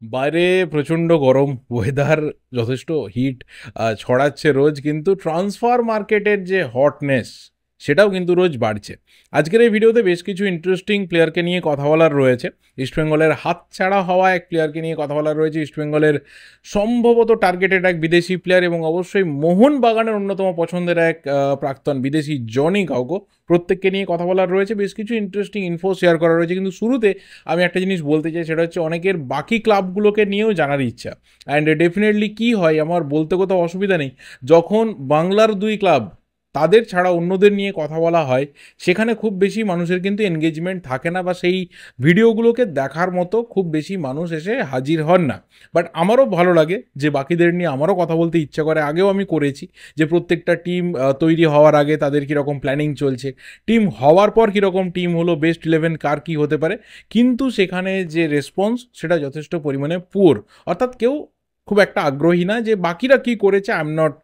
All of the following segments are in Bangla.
বাইরে প্রচণ্ড গরম, ওয়েদার যথেষ্ট হিট ছড়াচ্ছে রোজ, কিন্তু ট্রান্সফার মার্কেটের যে হটনেস সেটাও কিন্তু রোজ বাড়ছে। আজকের এই ভিডিওতে বেশ কিছু ইন্টারেস্টিং প্লেয়ারকে নিয়ে কথা বলার রয়েছে। ইস্টবেঙ্গলের হাতছাড়া হওয়া এক প্লেয়ারকে নিয়ে কথা বলার রয়েছে, ইস্টবেঙ্গলের সম্ভবত টার্গেটেড এক বিদেশি প্লেয়ার, এবং অবশ্যই মোহনবাগানের অন্যতম পছন্দের এক প্রাক্তন বিদেশি জনি কাউকো, প্রত্যেককে নিয়ে কথা বলার রয়েছে। বেশ কিছু ইন্টারেস্টিং ইনফো শেয়ার করা রয়েছে, কিন্তু শুরুতে আমি একটা জিনিস বলতে চাই, সেটা হচ্ছে অনেকের বাকি ক্লাবগুলোকে নিয়েও জানার ইচ্ছা। অ্যান্ড ডেফিনেটলি কী হয়, আমার বলতে কোথাও অসুবিধা নেই, যখন বাংলার দুই ক্লাব তাদের ছাড়া অন্যদের নিয়ে কথা বলা হয়, সেখানে খুব বেশি মানুষের কিন্তু এনগেজমেন্ট থাকে না, বা সেই ভিডিওগুলোকে দেখার মতো খুব বেশি মানুষ এসে হাজির হন না। বাট আমারও ভালো লাগে যে বাকিদের নিয়ে আমারও কথা বলতে ইচ্ছা করে, আগেও আমি করেছি, যে প্রত্যেকটা টিম তৈরি হওয়ার আগে তাদের কীরকম প্ল্যানিং চলছে, টিম হওয়ার পর কীরকম টিম হলো, বেস্ট 11 কার কী হতে পারে, কিন্তু সেখানে যে রেসপন্স সেটা যথেষ্ট পরিমাণে পুয়ার। অর্থাৎ কেউ খুব একটা আগ্রহী না যে বাকিরা কি করেছে, I am not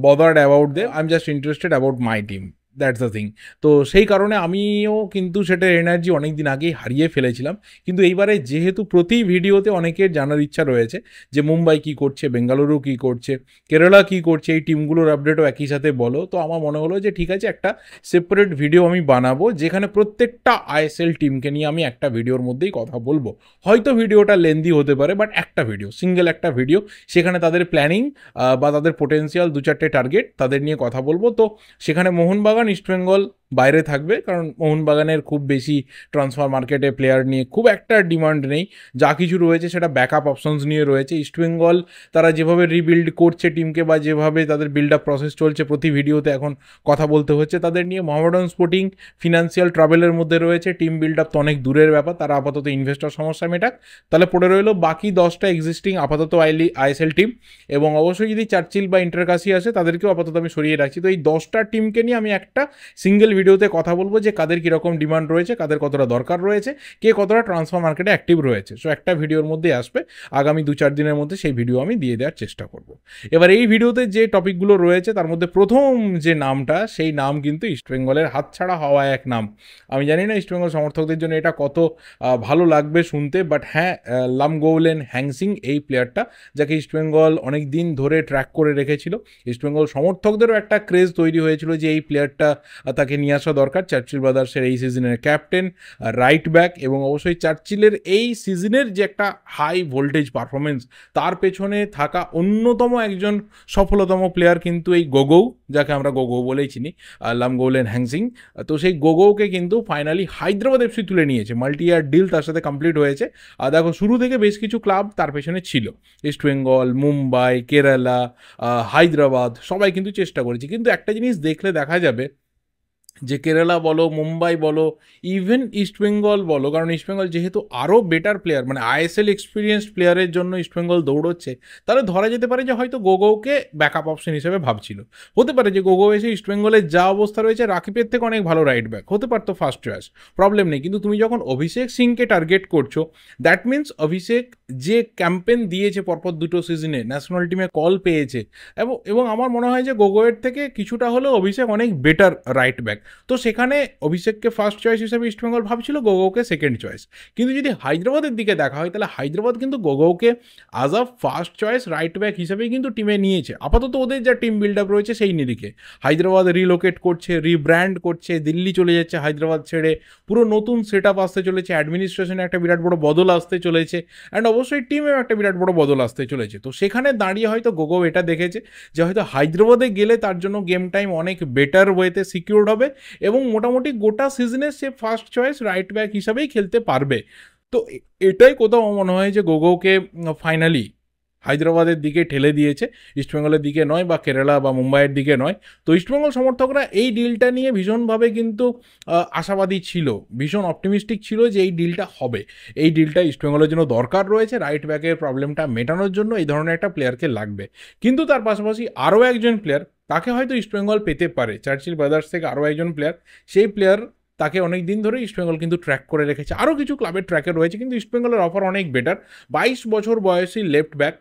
bothered about them, I am just interested about my team, that's the thing. তো সেই কারণে আমিও কিন্তু সেটার এনার্জি অনেক দিন আগেই হারিয়ে ফেলেছিলাম। কিন্তু এইবারে যেহেতু প্রতি ভিডিওতে অনেকের জানার ইচ্ছা রয়েছে যে মুম্বাই কী করছে, বেঙ্গালুরু কী করছে, কেরালা কী করছে, এই টিমগুলোর আপডেটও একই সাথে বলো, তো আমার মনে হলো যে ঠিক আছে, একটা সেপারেট ভিডিও আমি বানাবো যেখানে প্রত্যেকটা আইএসএল টিমকে নিয়ে আমি একটা ভিডিওর মধ্যেই কথা বলবো। হয়তো ভিডিওটা লেন্দি হতে পারে, বাট একটা ভিডিও, সিঙ্গেল একটা ভিডিও, সেখানে তাদের প্ল্যানিং বা তাদের পোটেন্সিয়াল দু চারটে টার্গেট তাদের নিয়ে কথা বলবো। তো সেখানে মোহনবাগান, ইস্টবেঙ্গল বাইরে থাকবে, কারণ মোহনবাগানের খুব বেশি ট্রান্সফার মার্কেটে প্লেয়ার নিয়ে খুব একটা ডিমান্ড নেই। যা কিছু রয়েছে সেটা ব্যাকআপ অপশনস নিয়ে রয়েছে। ইস্টবেঙ্গল তারা যেভাবে রিবিল্ড করছে টিমকে, বা যেভাবে তাদের বিল্ড আপ প্রসেস চলছে, প্রতি ভিডিওতে এখন কথা বলতে হচ্ছে তাদের নিয়ে। মোহামেডান স্পোর্টিং ফিনান্সিয়াল ট্রাভেলের মধ্যে রয়েছে, টিম বিল্ড আপ তো অনেক দূরের ব্যাপার, তারা আপাতত ইনভেস্টর সমস্যা মেটাক। তাহলে পড়ে রইল বাকি 10টা এক্সিস্টিং আপাতত আইএসএল টিম, এবং অবশ্যই যদি চার্চিল বা ইন্টারকাসি আসে তাদেরকেও আপাতত আমি সরিয়ে রাখছি। তো এই 10টা টিমকে নিয়ে আমি একটা সিঙ্গেল ভিডিওতে কথা বলবো যে কাদের কীরকম ডিমান্ড রয়েছে, কাদের কতটা দরকার রয়েছে, কে কতটা ট্রান্সফার মার্কেটে অ্যাক্টিভ রয়েছে। সো একটা ভিডিওর মধ্যে আসবে, আগামী 2-4 দিনের মধ্যে সেই ভিডিও আমি দিয়ে দেওয়ার চেষ্টা করব। এবার এই ভিডিওতে যে টপিকগুলো রয়েছে তার মধ্যে প্রথম যে নামটা, সেই নাম কিন্তু ইস্টবেঙ্গলের হাতছাড়া হওয়া এক নাম। আমি জানি না ইস্টবেঙ্গল সমর্থকদের জন্য এটা কত ভালো লাগবে শুনতে, বাট হ্যাঁ, লামগৌলেন হ্যাংসিং এই প্লেয়ারটা, যাকে ইস্টবেঙ্গল অনেক দিন ধরে ট্র্যাক করে রেখেছিল। ইস্টবেঙ্গল সমর্থকদেরও একটা ক্রেজ তৈরি হয়েছিল যে এই প্লেয়ারটা তাকে নিয়ে আসা দরকার। চার্চিল ব্রাদার্সের এই সিজনের ক্যাপ্টেন, রাইট ব্যাক, এবং অবশ্যই চার্চিলের এই সিজনের যে একটা হাই ভোল্টেজ পারফরমেন্স, তার পেছনে থাকা অন্যতম একজন সফলতম প্লেয়ার কিন্তু এই গোগৌ, যাকে আমরা গোগৌ বলেই চিনি, লামগৌলেন হ্যাংসিং। তো সেই গোগৌকে কিন্তু ফাইনালি হায়দ্রাবাদ এফসি তুলে নিয়েছে, মাল্টি ইয়ার ডিল তার সাথে কমপ্লিট হয়েছে। আর দেখো, শুরু থেকে বেশ কিছু ক্লাব তার পেছনে ছিল, ইস্টবেঙ্গল, মুম্বাই, কেরালা, হায়দ্রাবাদ, সবাই কিন্তু চেষ্টা করেছে। কিন্তু একটা জিনিস দেখলে দেখা যাবে যে কেরালা বলো, মুম্বাই বলো, ইভেন ইস্টবেঙ্গল বলো, কারণ ইস্টবেঙ্গল যেহেতু আরও বেটার প্লেয়ার, মানে আইএসএল এক্সপিরিয়েন্সড প্লেয়ারের জন্য ইস্টবেঙ্গল দৌড়চ্ছে, তাহলে ধরা যেতে পারে যে হয়তো গোগৌকে ব্যাকআপ অপশন হিসেবে ভাবছিল। হতে পারে যে গোগৌ এসে ইস্টবেঙ্গলের যা অবস্থা রয়েছে, রাকিবের থেকে অনেক ভালো রাইট ব্যাক হতে পারতো, ফার্স্ট চয়েস, প্রবলেম নেই। কিন্তু তুমি যখন অভিষেক সিংকে টার্গেট করছো, দ্যাট মিনস অভিষেক যে ক্যাম্পেন দিয়েছে পরপর 2টো সিজনে, ন্যাশনাল টিমে কল পেয়েছে, এবং আমার মনে হয় যে গোগৌয়ের থেকে কিছুটা হলেও অভিষেক অনেক বেটার রাইট ব্যাক। তো সেখানে অভিষেককে ফার্স্ট চয়েস হিসেবে ইস্টবেঙ্গল ভাবছিল, গোগৌকে সেকেন্ড চয়েস। কিন্তু যদি হায়দ্রাবাদের দিকে দেখা হয়, তাহলে হায়দ্রাবাদ কিন্তু গোগৌকে আজ আ ফার্স্ট চয়েস রাইট ব্যাক হিসেবেই কিন্তু টিমে নিয়েছে। আপাতত ওদের যা টিম বিল্ড আপ রয়েছে সেই নিরিখে হায়দ্রাবাদ রিলোকেট করছে, রিব্র্যান্ড করছে, দিল্লি চলে যাচ্ছে হায়দ্রাবাদ ছেড়ে, পুরো নতুন সেট আপ আসতে চলেছে, অ্যাডমিনিস্ট্রেশনে একটা বিরাট বড় বদল আসতে চলেছে, অ্যান্ড অবশ্যই টিমেও একটা বিরাট বড় বদল আসতে চলেছে। তো সেখানে দাঁড়িয়ে হয়তো গোগৌ এটা দেখেছে যে হয়তো হায়দ্রাবাদে গেলে তার জন্য গেম টাইম অনেক বেটার ওয়েতে সিকিউরড হবে, এবং মোটামুটি গোটা সিজনে সে ফার্স্ট চয়েস রাইট ব্যাক হিসাবেই খেলতে পারবে। তো এটাই কোথাও মনে হয় যে গোগৌকে ফাইনালি হায়দ্রাবাদের দিকে ঠেলে দিয়েছে, ইস্টবেঙ্গলের দিকে নয়, বা কেরালা বা মুম্বাইয়ের দিকে নয়। তো ইস্টবেঙ্গল সমর্থকরা এই ডিলটা নিয়ে ভীষণভাবে কিন্তু আশাবাদী ছিল, ভীষণ অপটিমিস্টিক ছিল যে এই ডিলটা হবে, এই ডিলটা ইস্টবেঙ্গলের জন্য দরকার রয়েছে, রাইট ব্যাকের প্রবলেমটা মেটানোর জন্য এই ধরনের একটা প্লেয়ারকে লাগবে। কিন্তু তার পাশাপাশি আরও একজন প্লেয়ার, তাকে হয়তো ইস্টবেঙ্গল পেতে পারে, চার্চিল ব্রাদার্স থেকে আরও একজন প্লেয়ার, সেই প্লেয়ার তাকে অনেক দিন ধরে ইস্টবেঙ্গল কিন্তু ট্র্যাক করে রেখেছে, আরও কিছু ক্লাবের ট্র্যাকে রয়েছে, কিন্তু ইস্টবেঙ্গলের অফার অনেক বেটার। 22 বছর বয়সী লেফট ব্যাক,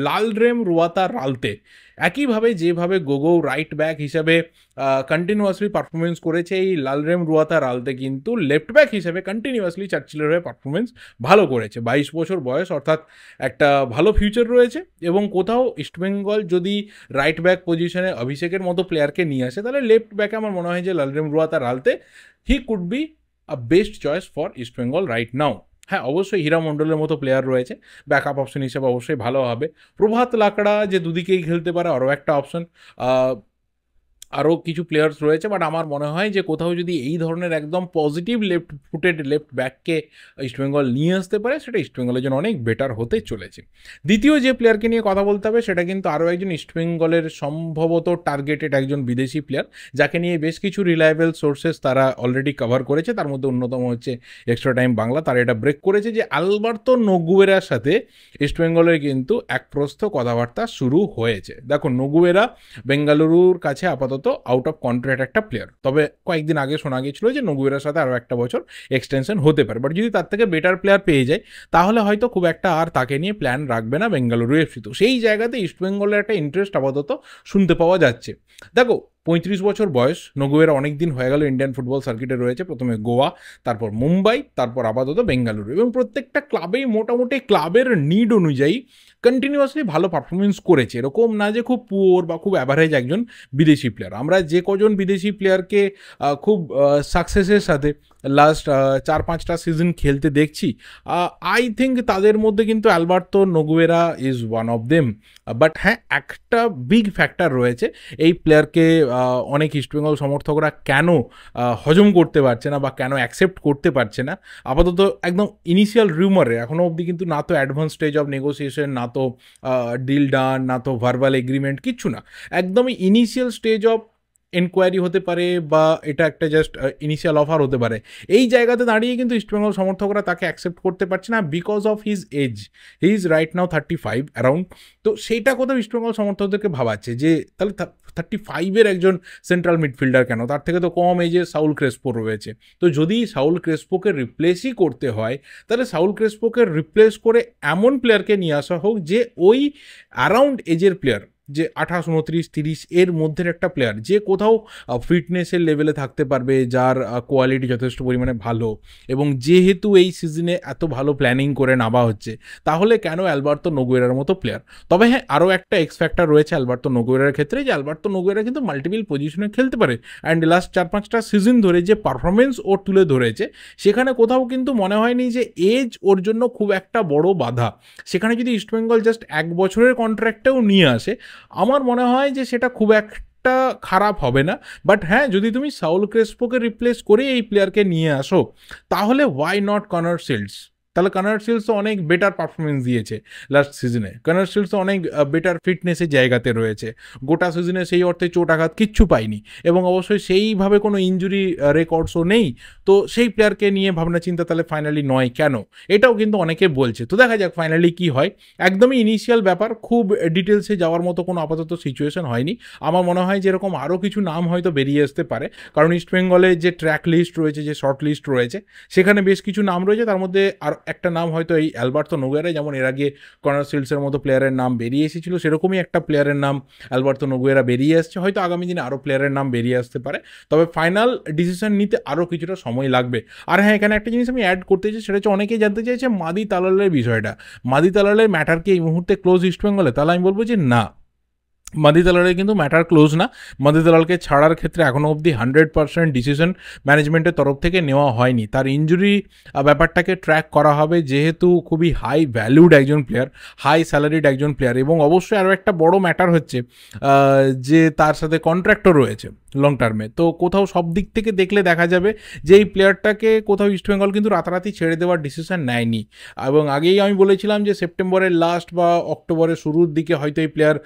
লালরেম রুয়াতা রালতে। একইভাবে যেভাবে গোগো রাইট ব্যাক হিসাবে কন্টিনিউয়াসলি পারফরমেন্স করেছে, এই লালরেম রুয়াতা রালতে কিন্তু লেফট ব্যাক হিসেবে কন্টিনিউয়াসলি চার্চিলের হয়ে পারফরমেন্স ভালো করেছে। 22 বছর বয়স, অর্থাৎ একটা ভালো ফিউচার রয়েছে। এবং কোথাও ইস্টবেঙ্গল যদি রাইট ব্যাক পজিশনে অভিষেকের মতো প্লেয়ারকে নিয়ে আসে, তাহলে লেফট ব্যাকে আমার মনে হয় যে Lalremruata Ralte he could be a best choice for East Bengal right now. হ্যাঁ, অবশ্যই হীরা মণ্ডলের মতো প্লেয়ার রয়েছে, ব্যাকআপ অপশন হিসেবে অবশ্যই ভালো হবে। প্রভাত লাকড়া যে দুদিকেই খেলতে পারে, আরও একটা অপশন। আরও কিছু প্লেয়ার্স রয়েছে, বাট আমার মনে হয় যে কোথাও যদি এই ধরনের একদম পজিটিভ লেফট ফুটেড লেফট ব্যাককে ইস্টবেঙ্গল নিয়ে আসতে পারে, সেটা ইস্টবেঙ্গলের জন্য অনেক বেটার হতে চলেছে। দ্বিতীয় যে প্লেয়ারকে নিয়ে কথা বলতে হবে, সেটা কিন্তু আরও একজন ইস্টবেঙ্গলের সম্ভবত টার্গেটেড একজন বিদেশি প্লেয়ার, যাকে নিয়ে বেশ কিছু রিলায়েবল সোর্সেস তারা অলরেডি কভার করেছে। তার মধ্যে অন্যতম হচ্ছে এক্সট্রা টাইম বাংলা, তারা এটা ব্রেক করেছে যে আলবার্তো নোগুয়েরার সাথে ইস্টবেঙ্গলের কিন্তু এক প্রস্থ কথাবার্তা শুরু হয়েছে। দেখো, নোগুয়েরা বেঙ্গালুরুর কাছে আপাতত আউট অফ কন্ট্রাক্ট একটা প্লেয়ার, তবে কয়েকদিন আগে শোনা গিয়েছিল যে নোগুয়েরার সাথে আরও একটা বছর এক্সটেনশন হতে পারে। বাট যদি তার থেকে বেটার প্লেয়ার পেয়ে যায়, তাহলে হয়তো খুব একটা আর তাকে নিয়ে প্ল্যান রাখবে না বেঙ্গালুরু এফসি। তো সেই জায়গাতে ইস্টবেঙ্গলের একটা ইন্টারেস্ট আপাতত শুনতে পাওয়া যাচ্ছে। দেখো, 35 বছর বয়স, নোগুয়েরা অনেক দিন হয়ে গেল ইন্ডিয়ান ফুটবল সার্কিটে রয়েছে, প্রথমে গোয়া, তারপর মুম্বাই, তারপর আপাতত বেঙ্গালুরু, এবং প্রত্যেকটা ক্লাবেই মোটামুটি ক্লাবের নিড অনুযায়ী কন্টিনিউয়াসলি ভালো পারফরমেন্স করেছে। এরকম না যে খুব পুয়ার বা খুব অ্যাভারেজ একজন বিদেশি প্লেয়ার। আমরা যে কজন বিদেশি প্লেয়ারকে খুব সাকসেসের সাথে লাস্ট 4-5টা সিজন খেলতে দেখছি, আই থিঙ্ক তাদের মধ্যে কিন্তু Alberto Noguera is one of them. But হ্যাঁ, একটা বিগ ফ্যাক্টর রয়েছে, এই প্লেয়ারকে অনেক ইস্টবেঙ্গল সমর্থকরা কেন হজম করতে পারছে না বা কেন অ্যাকসেপ্ট করতে পারছে না। আপাতত একদম ইনিশিয়াল রিউমারে, এখনও অবধি কিন্তু না তো অ্যাডভান্স স্টেজ অফ নেগোসিয়েশন, না তো ডিল ডান, না তো ভার্বাল এগ্রিমেন্ট, কিচ্ছু না। একদমই ইনিশিয়াল স্টেজ অফ এনকোয়ারি হতে পারে, বা এটা একটা জাস্ট ইনিশিয়াল অফার হতে পারে। এই জায়গাতে দাঁড়িয়ে কিন্তু ইস্টবেঙ্গল সমর্থকরা তাকে অ্যাকসেপ্ট করতে পারছে না because of his age. He is right now 35 around. তো সেইটা কোথাও ইস্টবেঙ্গল সমর্থকদেরকে ভাবাচ্ছে যে তাহলে 35-এর একজন সেন্ট্রাল মিডফিল্ডার কেন, তার থেকে তো কম এজে সাউল ক্রেসপো রয়েছে। তো যদি সাউল ক্রেসপোকে রিপ্লেসই করতে হয়, তাহলে সাউল ক্রেসপোকে রিপ্লেস করে এমন প্লেয়ারকে নিয়ে আসা হোক যে ওই অ্যারাউন্ড এজের প্লেয়ার, যে 28, 29, 30 এর মধ্যের একটা প্লেয়ার, যে কোথাও ফিটনেসের লেভেলে থাকতে পারবে, যার কোয়ালিটি যথেষ্ট পরিমাণে ভালো। এবং যেহেতু এই সিজনে এত ভালো প্ল্যানিং করে নামা হচ্ছে, তাহলে কেন আলবার্তো নোগুয়েরার মতো প্লেয়ার। তবে হ্যাঁ, আরও একটা এক্স ফ্যাক্টর রয়েছে আলবার্তো নোগুয়েরার ক্ষেত্রে, যে আলবার্তো নোগুয়েরা কিন্তু মাল্টিপল পজিশনে খেলতে পারে। অ্যান্ড লাস্ট 4-5টা সিজন ধরে যে পারফরমেন্স ওর তুলে ধরেছে, সেখানে কোথাও কিন্তু মনে হয়নি যে এজ ওর জন্য খুব একটা বড় বাধা। সেখানে যদি ইস্টবেঙ্গল জাস্ট 1 বছরের কন্ট্রাক্টেও নিয়ে আসে, আমার মনে হয় যে সেটা খুব একটা খারাপ হবে না। বাট হ্যাঁ, যদি তুমি সাউল ক্রেসপোকে রিপ্লেস করে এই প্লেয়ারকে নিয়ে আসো, তাহলে ওয়াই নট কনার শিল্ডস। তাহলে কনার শিল্ডস তো অনেক বেটার পারফরমেন্স দিয়েছে লাস্ট সিজনে। কনার শিল্ডস তো অনেক বেটার ফিটনেসের জায়গাতে রয়েছে, গোটা সিজনে সেই অর্থে চোট আঘাত কিচ্ছু পায়নি, এবং অবশ্যই সেইভাবে কোনো ইঞ্জুরি রেকর্ডসও নেই। তো সেই প্লেয়ারকে নিয়ে ভাবনা চিন্তা তাহলে ফাইনালি নয় কেন, এটাও কিন্তু অনেকে বলছে। তো দেখা যাক ফাইনালি কি হয়। একদমই ইনিশিয়াল ব্যাপার, খুব ডিটেলসে যাওয়ার মতো কোনো আপাতত সিচুয়েশন হয়নি। আমার মনে হয় যে এরকম আরও কিছু নাম হয়তো বেরিয়ে আসতে পারে, কারণ ইস্টবেঙ্গলের যে ট্র্যাক লিস্ট রয়েছে, যে শর্ট লিস্ট রয়েছে, সেখানে বেশ কিছু নাম রয়েছে। তার মধ্যে আর একটা নাম হয়তো এই আলবার্তো নোগুয়েরা, যেমন এর আগে কর্নার শিল্ডসের মতো প্লেয়ারের নাম বেরিয়ে এসেছিল, সেরকমই একটা প্লেয়ারের নাম আলবার্তো নোগুয়েরা বেরিয়ে আসছে। হয়তো আগামী দিনে আরও প্লেয়ারের নাম বেরিয়ে আসতে পারে, তবে ফাইনাল ডিসিশন নিতে আরও কিছুটা সময় লাগবে। আর হ্যাঁ, এখানে একটা জিনিস আমি অ্যাড করতে চাই, সেটা হচ্ছে অনেকেই জানতে চাইছে মাদি তালালের বিষয়টা। মাদি তালালের ম্যাটার কি এই মুহূর্তে ক্লোজ ইস্টবেঙ্গলে? তাহলে আমি বলবো যে না, মাদি দালালের কিন্তু ম্যাটার ক্লোজ না। মাদি দালালকে ছাড়ার ক্ষেত্রে এখনও অবধি 100% ডিসিশন ম্যানেজমেন্টের তরফ থেকে নেওয়া হয়নি। তার ইঞ্জুরি ব্যাপারটাকে ট্র্যাক করা হবে, যেহেতু খুবই হাই ভ্যালুড একজন প্লেয়ার, হাই স্যালারিড একজন প্লেয়ার। এবং অবশ্যই আরও একটা বড় ম্যাটার হচ্ছে যে তার সাথে কন্ট্রাক্টও রয়েছে লং টার্মে। তো কোথাও সব দিক থেকে দেখলে দেখা যাবে যে এই প্লেয়ারটাকে কোথাও ইস্টবেঙ্গল কিন্তু রাতারাতি ছেড়ে দেওয়ার ডিসিশন নেয়নি। এবং আগেই আমি বলেছিলাম যে সেপ্টেম্বরের লাস্ট বা অক্টোবরের শুরুর দিকে হয়তো এই প্লেয়ার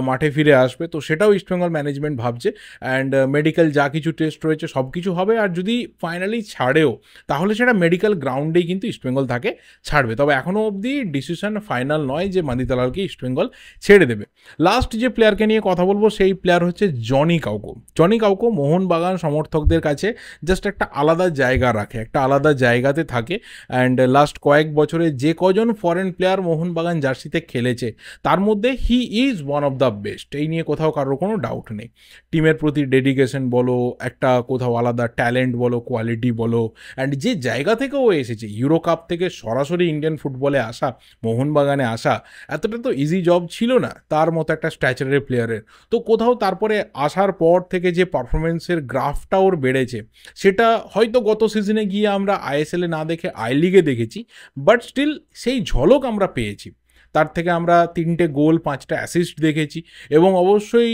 মাঠে ফিরে আসবে। তো সেটাও ইস্টবেঙ্গল ম্যানেজমেন্ট ভাবছে। অ্যান্ড মেডিকেল যা কিছু টেস্ট রয়েছে সব কিছু হবে। আর যদি ফাইনালি ছাড়েও, তাহলে সেটা মেডিকেল গ্রাউন্ডেই কিন্তু ইস্টবেঙ্গল তাকে ছাড়বে। তবে এখনও অবধি ডিসিশন ফাইনাল নয় যে মাদি দালালকে ইস্টবেঙ্গল ছেড়ে দেবে। লাস্ট যে প্লেয়ারকে নিয়ে কথা বলবো, সেই প্লেয়ার হচ্ছে Johnny Kauko. Johnny Kauko Mohun Bagan সমর্থকদের কাছে জাস্ট একটা আলাদা জায়গা রাখে, একটা আলাদা জায়গাতে থাকে। অ্যান্ড লাস্ট কয়েক বছরে যে কজন ফরেন প্লেয়ার মোহনবাগান জার্সিতে খেলেছে তার মধ্যে he is one of the best, এই নিয়ে কোথাও কারোর কোনো ডাউট নেই। টিমের প্রতি ডেডিকেশন বলো, একটা কোথাও আলাদা ট্যালেন্ট বলো, কোয়ালিটি বলো, অ্যান্ড যে জায়গা থেকে ও এসেছে, ইউরো কাপ থেকে সরাসরি ইন্ডিয়ান ফুটবলে আসা, মোহনবাগানে আসা, এতটা তো ইজি জব ছিল না তার মতো একটা স্ট্যাচারের প্লেয়ারের। তো কোথাও তারপরে আসার পর থেকে যে পারফরমেন্সের গ্রাফটা ওর বেড়েছে, সেটা হয়তো গত সিজনে গিয়ে আমরা আইএসএলে না দেখে আই লিগে দেখেছি, বাট স্টিল সেই ঝলক আমরা পেয়েছি। তার থেকে আমরা 3টে গোল 5টা অ্যাসিস্ট দেখেছি, এবং অবশ্যই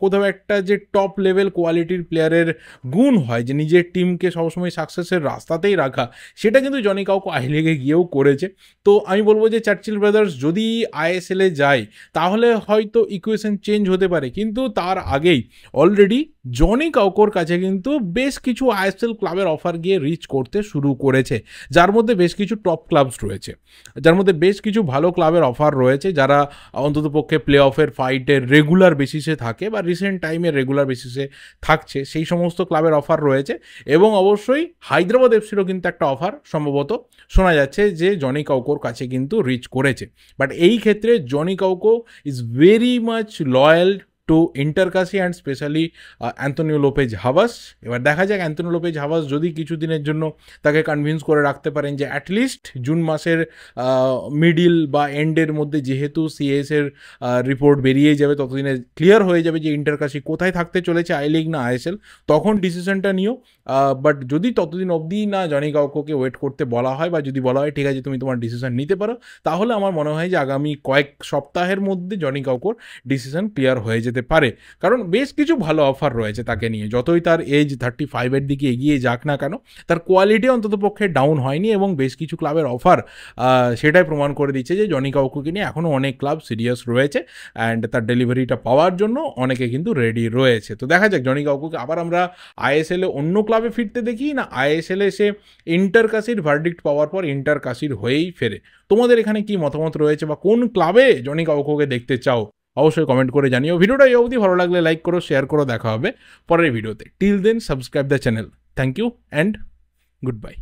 কোথাও একটা যে টপ লেভেল কোয়ালিটির প্লেয়ারের গুণ হয় যে নিজের টিমকে সবসময় সাকসেসের রাস্তাতেই রাখা, সেটা কিন্তু জনি কাউকো আই লিগে গিয়েও করেছে। তো আমি বলবো যে চার্চিল ব্রাদার্স যদি আইএসএলে যায় তাহলে হয়তো ইকুয়েশন চেঞ্জ হতে পারে, কিন্তু তার আগেই অলরেডি জনি কাউকোর কাছে কিন্তু বেশ কিছু আইএসএল ক্লাবের অফার গিয়ে রিচ করতে শুরু করেছে, যার মধ্যে বেশ কিছু টপ ক্লাবস রয়েছে, যার মধ্যে বেশ কিছু ভালো ক্লাবের অফার রয়েছে, যারা অন্ততপক্ষে প্লে অফের ফাইটের রেগুলার বেসিসে থাকে বা রিসেন্ট টাইমে রেগুলার বেসিসে থাকছে, সেই সমস্ত ক্লাবের অফার রয়েছে। এবং অবশ্যই হায়দ্রাবাদ এফসিরও কিন্তু একটা অফার সম্ভবত শোনা যাচ্ছে যে জনি কাউকোর কাছে কিন্তু রিচ করেছে। বাট এই ক্ষেত্রে Johnny Kauko is very much loyal to Inter Kashi and specially Antonio Lopez হাভাস। এবার দেখা যাক অ্যান্তোনিও লোপেজ হাভাস যদি কিছুদিনের জন্য তাকে কনভিন্স করে রাখতে পারেন যে অ্যাটলিস্ট জুন মাসের মিডিল বা এন্ডের মধ্যে, যেহেতু সিএসের রিপোর্ট বেরিয়ে যাবে, ততদিনে ক্লিয়ার হয়ে যাবে যে ইন্টারকাসি কোথায় থাকতে চলেছে, আই লিগ না আইএসএল, তখন ডিসিশনটা নিও। বাট যদি ততদিন অবধি না জনি কাউকোকে ওয়েট করতে বলা হয়, বা যদি বলা হয় ঠিক আছে তুমি তোমার ডিসিশন নিতে পারো, তাহলে আমার মনে হয় যে আগামী কয়েক সপ্তাহের মধ্যে জনি কাউকোর ডিসিশন ক্লিয়ার হয়ে যেতে পারে। কারণ বেশ কিছু ভালো অফার রয়েছে তাকে নিয়ে, যতই তার এজ 35-এর দিকে এগিয়ে যাক না কেন, তার কোয়ালিটি অন্তত পক্ষে ডাউন হয়নি, এবং বেশ কিছু ক্লাবের অফার সেটাই প্রমাণ করে দিচ্ছে যে জনি কাউকোকে নিয়ে এখনও অনেক ক্লাব সিরিয়াস রয়েছে, অ্যান্ড তার ডেলিভারিটা পাওয়ার জন্য অনেকে কিন্তু রেডি রয়েছে। তো দেখা যাক জনি কাউকোকে আবার আমরা আইএসএলে অন্য ক্লাবে ফিরতে দেখি, না আইএসএলে সে ইন্টারকাসির ভার্ডিক্ট পাওয়ার পর ইন্টারকাসির হয়েই ফেরে। তোমাদের এখানে কি মতামত রয়েছে, বা কোন ক্লাবে জনি কাউকোকে দেখতে চাও অবশ্যই কমেন্ট করে জানিও। ভিডিওটা এই অবধি ভালো লাগলে লাইক করো, শেয়ার করো, দেখা হবে পরের ভিডিওতে। Till then subscribe the channel. Thank you and good bye.